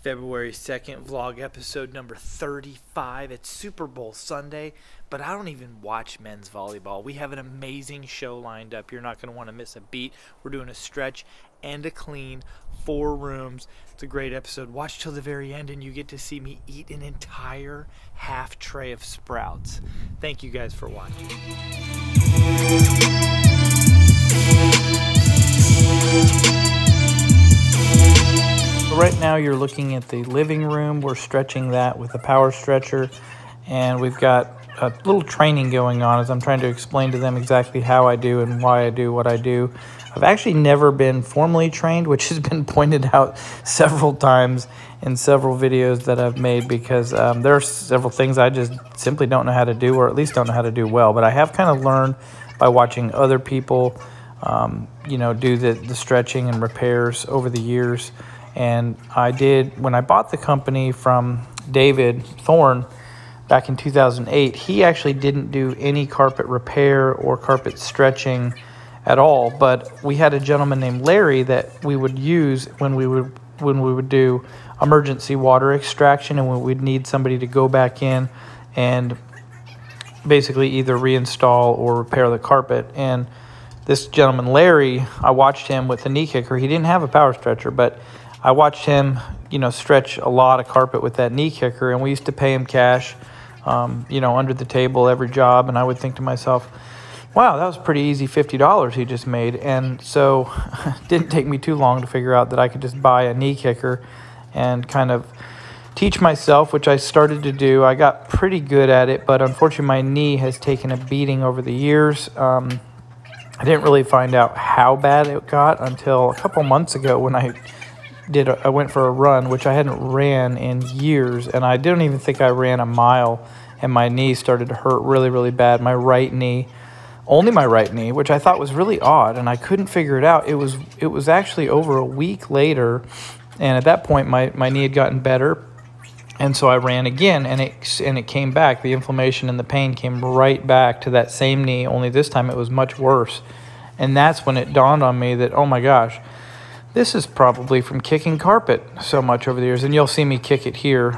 February 2nd vlog episode number 35. It's Super Bowl Sunday, but I don't even watch men's volleyball. We have an amazing show lined up. You're not going to want to miss a beat. We're doing a stretch and a clean, 4 rooms. It's a great episode. Watch till the very end and you get to see me eat an entire half tray of Sprouts. Thank you guys for watching. Right now you're looking at the living room. We're stretching that with a power stretcher, and we've got a little training going on as I'm trying to explain to them exactly how I do and why I do what I do. I've actually never been formally trained, which has been pointed out several times in several videos that I've made, because there are several things I just simply don't know how to do, or at least don't know how to do well. But I have kind of learned by watching other people do the stretching and repairs over the years. And I did, when I bought the company from David Thorne back in 2008, he actually didn't do any carpet repair or carpet stretching at all. But we had a gentleman named Larry that we would use when we would do emergency water extraction, and when we'd need somebody to go back in and basically either reinstall or repair the carpet. And this gentleman, Larry, I watched him with a knee kicker. He didn't have a power stretcher, but I watched him, stretch a lot of carpet with that knee kicker, and we used to pay him cash, under the table every job. And I would think to myself, wow, that was pretty easy $50 he just made. And so it didn't take me too long to figure out that I could just buy a knee kicker and kind of teach myself, which I started to do. I got pretty good at it, but unfortunately my knee has taken a beating over the years. I didn't really find out how bad it got until a couple months ago when I went for a run, which I hadn't ran in years, and I didn't even think I ran a mile, and my knee started to hurt really, really bad. My right knee, only my right knee, which I thought was really odd, and I couldn't figure it out. It was actually over a week later, and at that point my knee had gotten better, and so I ran again, and it came back. The inflammation and the pain came right back to that same knee, only this time it was much worse. And that's when it dawned on me that, oh my gosh, this is probably from kicking carpet so much over the years. And you'll see me kick it here,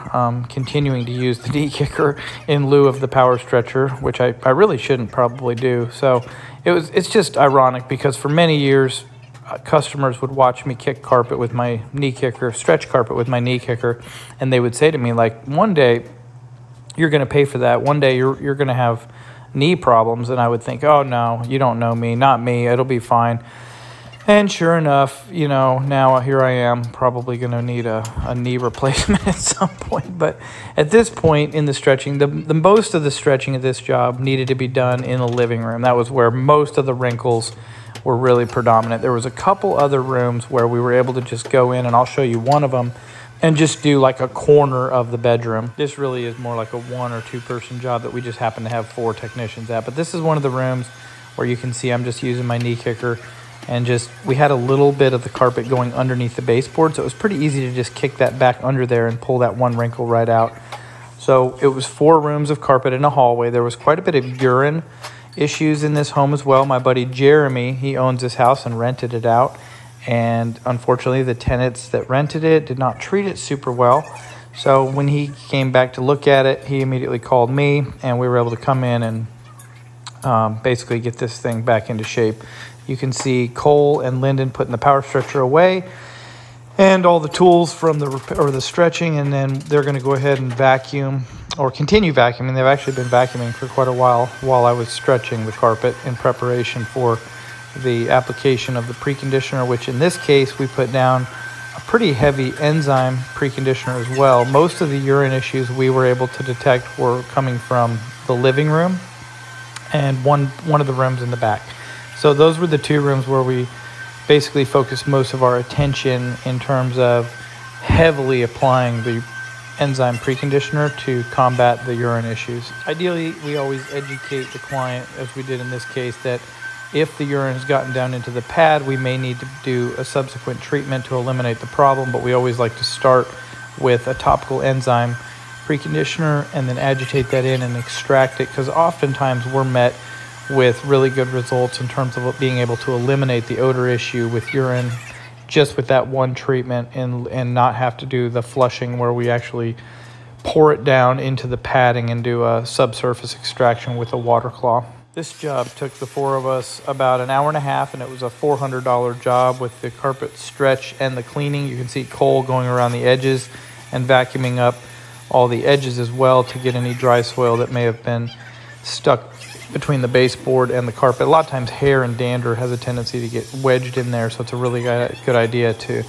continuing to use the knee kicker in lieu of the power stretcher, which I really shouldn't probably do. So it's just ironic, because for many years, customers would watch me kick carpet with my knee kicker, stretch carpet with my knee kicker, and they would say to me, like, one day you're going to pay for that. One day you're going to have knee problems. And I would think, oh, no, you don't know me, not me, it'll be fine. And sure enough, now here I am, probably going to need a knee replacement at some point. But at this point in the stretching, the most of the stretching of this job needed to be done in the living room. That was where most of the wrinkles were really predominant. There was a couple other rooms where we were able to just go in, and I'll show you one of them, and just do like a corner of the bedroom. This really is more like a 1 or 2 person job that we just happen to have 4 technicians at. But this is one of the rooms where you can see I'm just using my knee kicker. And we had a little bit of the carpet going underneath the baseboard, so it was pretty easy to just kick that back under there and pull that one wrinkle right out. So it was 4 rooms of carpet in a hallway. There was quite a bit of urine issues in this home as well. My buddy Jeremy, he owns this house and rented it out. And unfortunately, the tenants that rented it did not treat it super well. So when he came back to look at it, he immediately called me, and we were able to come in and basically get this thing back into shape. You can see Cole and Lyndon putting the power stretcher away and all the tools from the stretching, and then they're going to go ahead and vacuum or continue vacuuming. They've actually been vacuuming for quite a while I was stretching the carpet in preparation for the application of the preconditioner, which in this case we put down a pretty heavy enzyme preconditioner as well. Most of the urine issues we were able to detect were coming from the living room and one of the rooms in the back. So those were the 2 rooms where we basically focused most of our attention in terms of heavily applying the enzyme preconditioner to combat the urine issues. Ideally, we always educate the client, as we did in this case, that if the urine has gotten down into the pad, we may need to do a subsequent treatment to eliminate the problem, but we always like to start with a topical enzyme preconditioner and then agitate that in and extract it, because oftentimes we're met with really good results in terms of being able to eliminate the odor issue with urine just with that one treatment, and not have to do the flushing where we actually pour it down into the padding and do a subsurface extraction with a water claw. This job took the four of us about an hour and a half, and it was a $400 job with the carpet stretch and the cleaning. You can see Cole going around the edges and vacuuming up all the edges as well to get any dry soil that may have been stuck between the baseboard and the carpet. A lot of times hair and dander has a tendency to get wedged in there, so it's a really good idea to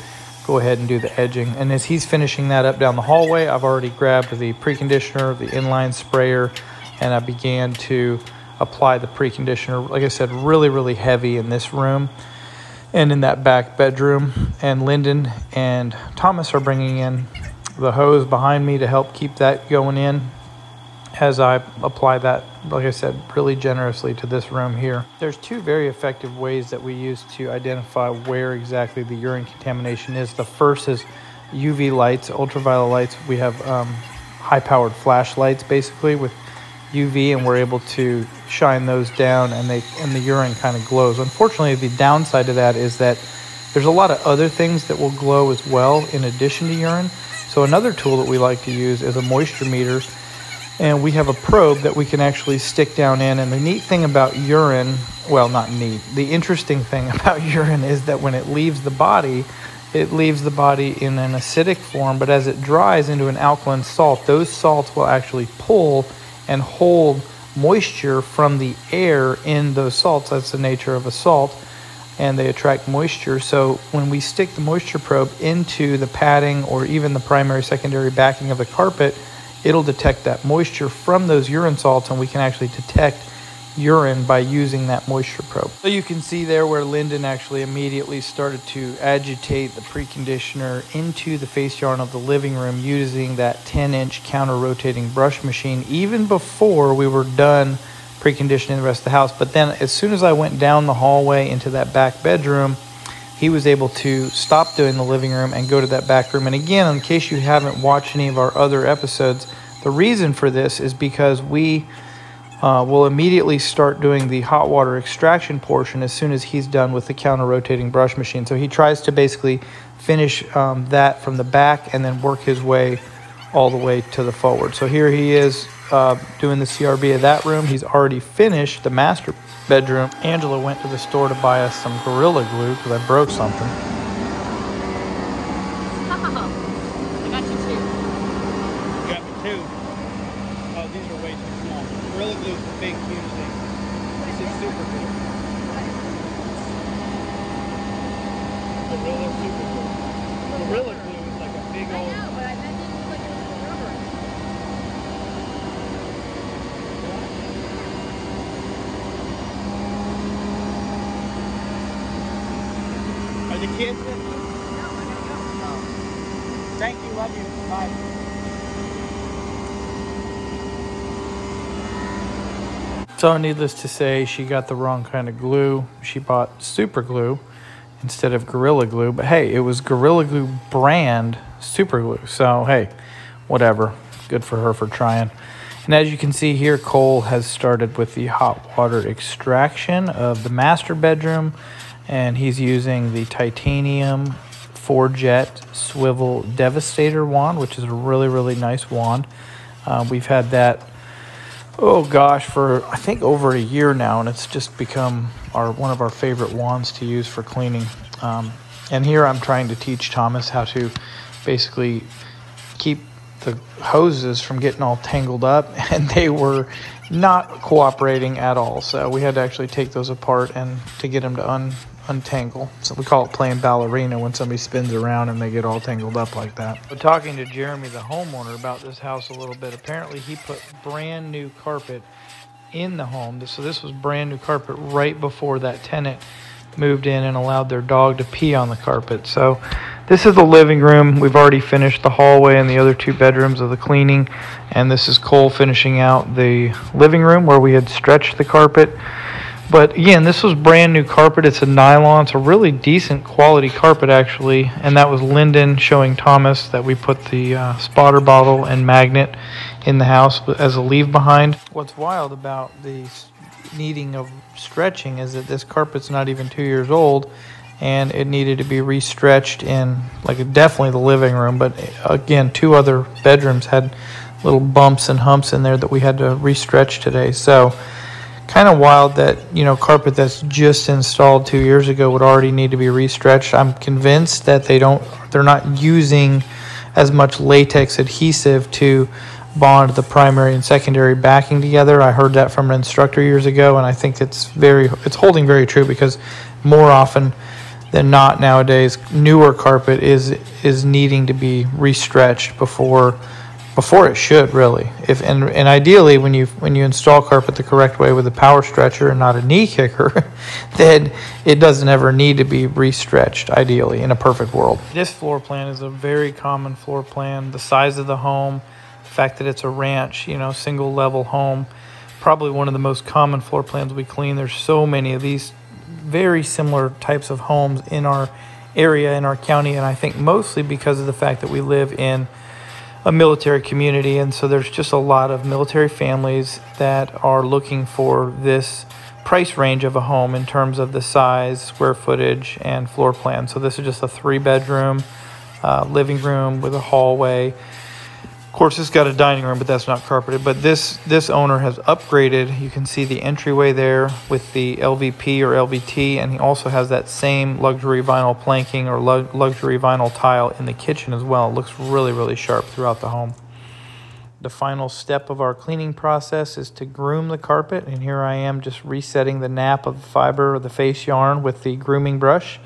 go ahead and do the edging. And as he's finishing that up down the hallway, I've already grabbed the preconditioner, the inline sprayer, and I began to apply the preconditioner. Like I said, really, really heavy in this room and in that back bedroom. And Lyndon and Thomas are bringing in the hose behind me to help keep that going in as I apply that, like I said, really generously to this room here. There's two very effective ways that we use to identify where exactly the urine contamination is. The first is UV lights, ultraviolet lights. We have high-powered flashlights basically with UV, and we're able to shine those down, and the urine kind of glows. Unfortunately, the downside to that is that there's a lot of other things that will glow as well in addition to urine. So another tool that we like to use is a moisture meter, and we have a probe that we can actually stick down in. And the neat thing about urine, well, not neat, the interesting thing about urine is that when it leaves the body in an acidic form, but as it dries into an alkaline salt, those salts will actually pull and hold moisture from the air in those salts. That's the nature of a salt, and they attract moisture. So when we stick the moisture probe into the padding or even the primary, secondary backing of the carpet, it'll detect that moisture from those urine salts, and we can actually detect urine by using that moisture probe. So you can see there where Lyndon actually immediately started to agitate the preconditioner into the face yarn of the living room using that 10-inch counter-rotating brush machine, even before we were done preconditioning the rest of the house. But then as soon as I went down the hallway into that back bedroom, he was able to stop doing the living room and go to that back room. And again, in case you haven't watched any of our other episodes, the reason for this is because we will immediately start doing the hot water extraction portion as soon as he's done with the counter-rotating brush machine. So he tries to basically finish that from the back and then work his way all the way to the forward. So here he is doing the CRB of that room. He's already finished the master bedroom. Angela went to the store to buy us some Gorilla Glue because I broke something. I got you two. You got me two? Oh, these are way too small. Gorilla Glue is the big, huge thing. This is super glue. Gorilla super glue. Gorilla Glue is like a big old... I know, but I meant it was like a little rubber. Are the kids with you? No, I don't know. Thank you, love you. Bye. So needless to say, she got the wrong kind of glue. She bought super glue instead of Gorilla Glue. But hey, it was Gorilla Glue brand super glue. So hey, whatever. Good for her for trying. And as you can see here, Cole has started with the hot water extraction of the master bedroom. And he's using the titanium 4-jet swivel Devastator wand, which is a really, really nice wand. We've had that, oh gosh, for I think over a year now, and it's just become one of our favorite wands to use for cleaning. And here I'm trying to teach Thomas how to basically keep the hoses from getting all tangled up, and they were not cooperating at all. So we had to actually take those apart and to get them to untangle. So we call it playing ballerina when somebody spins around and they get all tangled up like that. But talking to Jeremy, the homeowner, about this house a little bit, apparently he put brand new carpet in the home. So this was brand new carpet right before that tenant moved in and allowed their dog to pee on the carpet. So this is the living room. We've already finished the hallway and the other two bedrooms of the cleaning, and this is Cole finishing out the living room where we had stretched the carpet. But again, this was brand new carpet. It's a nylon. It's a really decent quality carpet, actually. And that was Lyndon showing Thomas that we put the spotter bottle and magnet in the house as a leave behind. What's wild about the needing of stretching is that this carpet's not even 2 years old, and it needed to be restretched in, like, definitely the living room, but again, 2 other bedrooms had little bumps and humps in there that we had to restretch today. So kind of wild that, you know, carpet that's just installed 2 years ago would already need to be restretched. I'm convinced that they're not using as much latex adhesive to bond the primary and secondary backing together. I heard that from an instructor years ago, and I think it's holding very true, because more often than not nowadays, newer carpet is needing to be restretched before it should, really. And ideally, when you install carpet the correct way with a power stretcher and not a knee kicker, then it doesn't ever need to be restretched, ideally, in a perfect world. This floor plan is a very common floor plan. The size of the home, the fact that it's a ranch, you know, single level home, probably one of the most common floor plans we clean. There's so many of these very similar types of homes in our area, in our county, and I think mostly because of the fact that we live in a military community, and so there's just a lot of military families that are looking for this price range of a home in terms of the size, square footage, and floor plan. So this is just a 3-bedroom living room with a hallway. Of course, it's got a dining room, but that's not carpeted. But this owner has upgraded. You can see the entryway there with the LVP or LVT, and he also has that same luxury vinyl planking or luxury vinyl tile in the kitchen as well. It looks really, really sharp throughout the home. The final step of our cleaning process is to groom the carpet, and here I am just resetting the nap of the fiber or the face yarn with the grooming brush.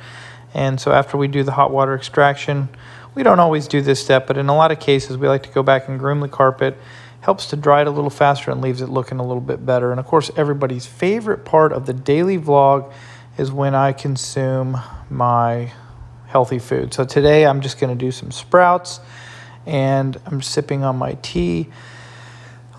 And so after we do the hot water extraction, we don't always do this step, but in a lot of cases we like to go back and groom the carpet. Helps to dry it a little faster and leaves it looking a little bit better. And of course, everybody's favorite part of the daily vlog is when I consume my healthy food. So today I'm just going to do some sprouts, and I'm sipping on my tea.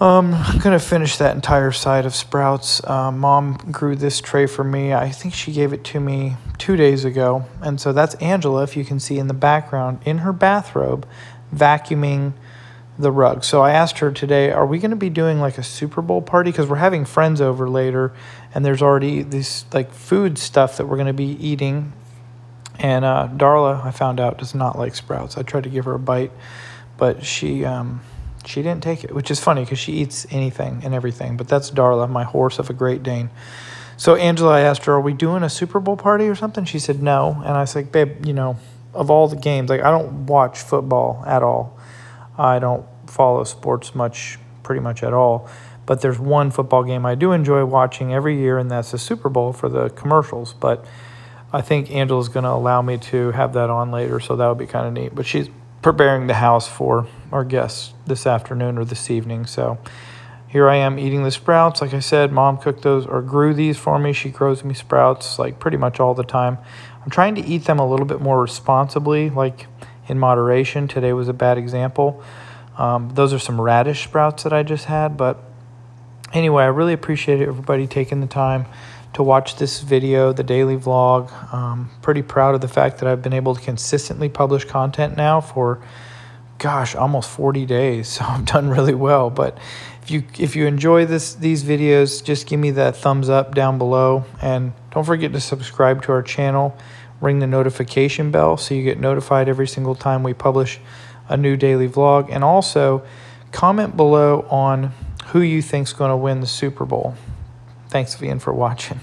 I'm going to finish that entire side of sprouts. Mom grew this tray for me. I think she gave it to me 2 days ago. And so that's Angela, if you can see in the background, in her bathrobe, vacuuming the rug. So I asked her today, are we going to be doing like a Super Bowl party? Because we're having friends over later, and there's already this like food stuff that we're going to be eating. And Darla, I found out, does not like sprouts. I tried to give her a bite, but she didn't take it, which is funny because she eats anything and everything. But that's Darla, my horse of a Great Dane. So Angela, I asked her, are we doing a Super Bowl party or something? She said no. And I was like, babe, you know, of all the games, like I don't watch football at all. I don't follow sports pretty much at all. But there's one football game I do enjoy watching every year, and that's the Super Bowl for the commercials. But I think Angela's going to allow me to have that on later, so that would be kind of neat. But she's preparing the house for our guests this afternoon or this evening. So here I am eating the sprouts. Like I said, Mom cooked those or grew these for me. She grows me sprouts like pretty much all the time. I'm trying to eat them a little bit more responsibly, like in moderation. Today was a bad example. Those are some radish sprouts that I just had. But anyway, I really appreciate everybody taking the time to watch this video, the daily vlog. Pretty proud of the fact that I've been able to consistently publish content now for, gosh, almost 40 days. So I've done really well. But if you enjoy these videos, just give me that thumbs up down below. And don't forget to subscribe to our channel. Ring the notification bell so you get notified every single time we publish a new daily vlog. And also comment below on who you think's going to win the Super Bowl. Thanks again for watching.